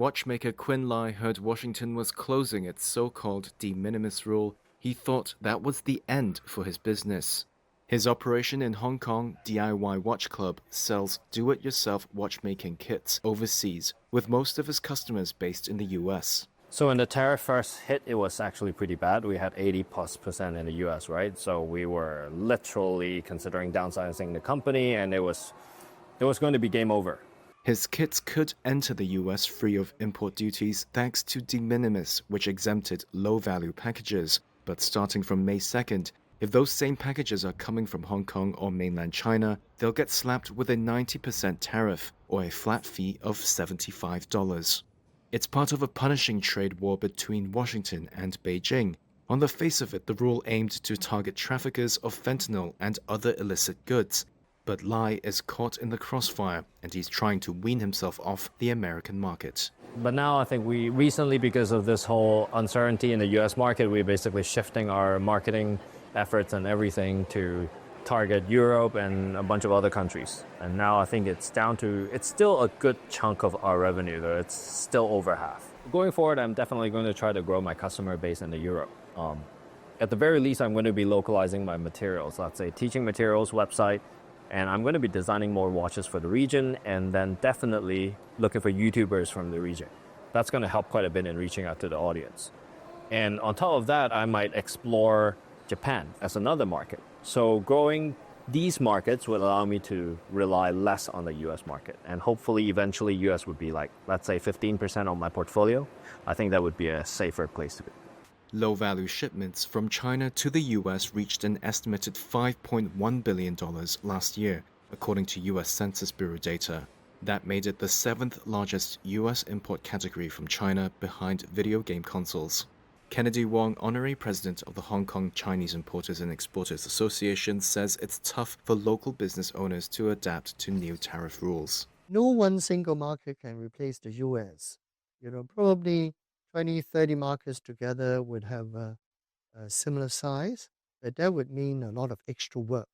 watchmaker Qin Lai heard Washington was closing its so-called de minimis rule, he thought that was the end for his business. His operation in Hong Kong, DIY Watch Club, sells do-it-yourself watchmaking kits overseas, with most of his customers based in the US. So when the tariff first hit, it was actually pretty bad. We had 80+% in the US, right? So we were literally considering downsizing the company, and it was going to be game over. His kits could enter the US free of import duties thanks to de minimis, which exempted low-value packages. But starting from May 2nd, if those same packages are coming from Hong Kong or mainland China, they'll get slapped with a 90% tariff or a flat fee of $75. It's part of a punishing trade war between Washington and Beijing. On the face of it, the rule aimed to target traffickers of fentanyl and other illicit goods. But Lai is caught in the crossfire, and he's trying to wean himself off the American market. But now I think we recently, because of this whole uncertainty in the US market, we're basically shifting our marketing efforts and everything to target Europe and a bunch of other countries. And now I think it's still a good chunk of our revenue, though. It's still over half. Going forward, I'm definitely going to try to grow my customer base into Europe. At the very least, I'm going to be localizing my materials, let's say teaching materials, website, and I'm going to be designing more watches for the region, and then definitely looking for YouTubers from the region. That's going to help quite a bit in reaching out to the audience. And on top of that, I might explore Japan as another market. So growing these markets would allow me to rely less on the US market. And hopefully, eventually, US would be like, let's say 15% of my portfolio. I think that would be a safer place to be. Low-value shipments from China to the US reached an estimated $5.1 billion last year, according to US Census Bureau data. That made it the 7th largest US import category from China, behind video game consoles. Kennedy Wong, honorary president of the Hong Kong Chinese Importers and Exporters Association, says it's tough for local business owners to adapt to new tariff rules. No one single market can replace the US. Probably 20, 30 markets together would have a similar size, but that would mean a lot of extra work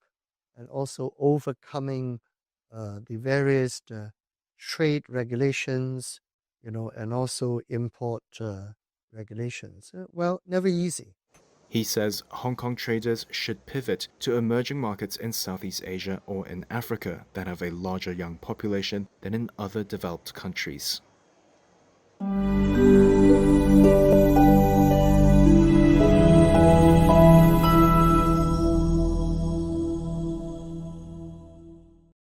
and also overcoming the various trade regulations, and also import regulations. Well, never easy. He says Hong Kong traders should pivot to emerging markets in Southeast Asia or in Africa that have a larger young population than in other developed countries.